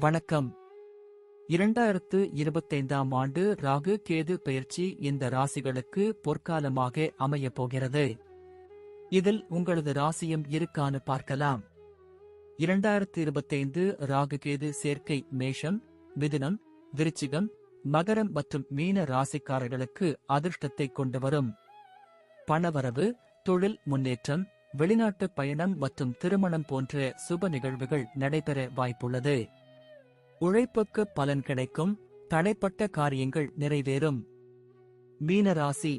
வணக்கம். 2025ஆம் ஆண்டு ராகு கேது பெயர்ச்சி இந்த ராசிகளுக்கு பொற்காலமாக அமையப் போகிறது. இதில் உங்களது ராசியும் இருக்கான்னு பார்க்கலாம். 2025 ராகு கேது சேர்க்கை மேஷம், மிதுனம், விருச்சிகம், மகரம் மற்றும் மீன ராசிக்காரர்களுக்கு அதிர்ஷ்டத்தை கொண்டு வரும். பணவரவு, தொழில் முன்னேற்றம், வெளிநாட்டு பயணம் மற்றும் திருமணம் போன்ற சுப நிகழ்வுகள் நடைபெற வாய்ப்புள்ளது. உழைப்புக்கு பலன் கிடைக்கும், தடைப்பட்ட காரியங்கள் நிறைவேறும். மீன ராசி.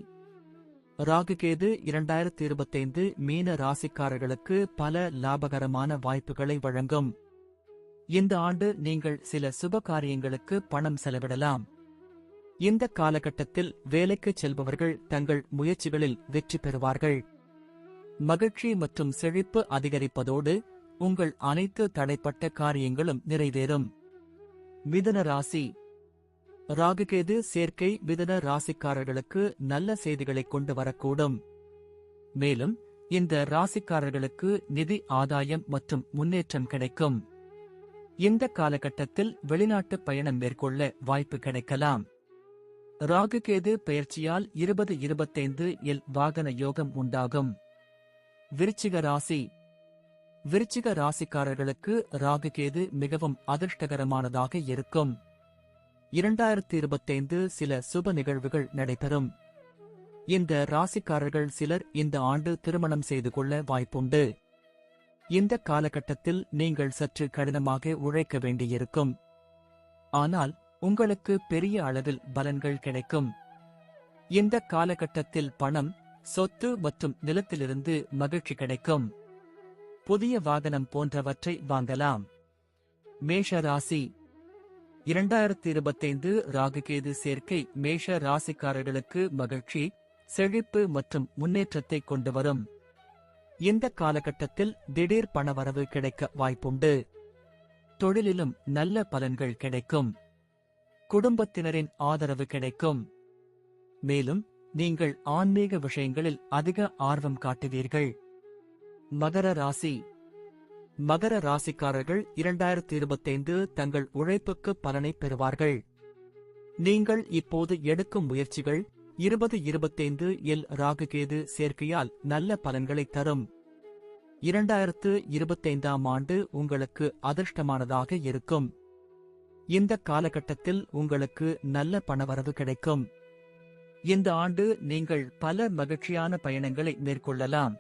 ராகுகேது 2025 மீன ராசிக்காரர்களுக்கு பல லாபகரமான வாய்ப்புகளை வழங்கும். இந்த ஆண்டு நீங்கள் சில சுப காரியங்களுக்கு பணம் செலவிடலாம். இந்த காலகட்டத்தில் வேலைக்கு செல்பவர்கள் தங்கள் முயற்சிகளில் வெற்றி பெறுவார்கள். மகிழ்ச்சி மற்றும் செழிப்பு அதிகரிப்பதோடு உங்கள் அனைத்து தடைப்பட்ட காரியங்களும் நிறைவேறும். மிதுன ராசி. ராகுகேது சேர்க்கை மிதுன ராசிக்காரர்களுக்கு நல்ல செய்திகளை கொண்டு வரக்கூடும். மேலும் இந்த ராசிக்காரர்களுக்கு நிதி ஆதாயம் மற்றும் முன்னேற்றம் கிடைக்கும். இந்த காலகட்டத்தில் வெளிநாட்டு பயணம் மேற்கொள்ள வாய்ப்பு கிடைக்கலாம். ராகுகேது பெயர்ச்சியால் 2025 இல் வாகன யோகம் உண்டாகும். விருச்சிக ராசி. விருச்சிக ராசிக்காரர்களுக்கு ராகுகேது மிகவும் அதிர்ஷ்டகரமானதாக இருக்கும். 2025 சில சுப நிகழ்வுகள் நடைபெறும். இந்த ராசிக்காரர்கள் சிலர் இந்த ஆண்டு திருமணம் செய்து கொள்ள வாய்ப்புண்டு. இந்த காலகட்டத்தில் நீங்கள் சற்று கடினமாக உழைக்க வேண்டியிருக்கும். ஆனால் உங்களுக்கு பெரிய அளவில் பலன்கள் கிடைக்கும். இந்த காலகட்டத்தில் பணம், சொத்து மற்றும் நிலத்திலிருந்து மகிழ்ச்சி கிடைக்கும். புதிய வாகனம் போன்றவற்றை வாங்கலாம். மேஷ ராசி. 2025 ராகுகேது சேர்க்கை மேஷ ராசிக்காரர்களுக்கு மகிழ்ச்சி, செழிப்பு மற்றும் முன்னேற்றத்தை கொண்டு வரும். இந்த காலகட்டத்தில் திடீர் பணவரவு கிடைக்க வாய்ப்புண்டு. தொழிலிலும் நல்ல பலன்கள் கிடைக்கும். குடும்பத்தினரின் ஆதரவு கிடைக்கும். மேலும் நீங்கள் ஆன்மீக விஷயங்களில் அதிக ஆர்வம் காட்டுவீர்கள். மகர ராசி. மகர ராசிக்காரர்கள் 2025 தங்கள் உழைப்புக்கு பலனை பெறுவார்கள். நீங்கள் இப்போது எடுக்கும் முயற்சிகள் 2025 இல் ராகுகேது சேர்க்கையால் நல்ல பலன்களை தரும். 2025ஆம் ஆண்டு உங்களுக்கு அதிர்ஷ்டமானதாக இருக்கும். இந்த காலகட்டத்தில் உங்களுக்கு நல்ல பணவரவு கிடைக்கும். இந்த ஆண்டு நீங்கள் பல மகிழ்ச்சியான பயணங்களை மேற்கொள்ளலாம்.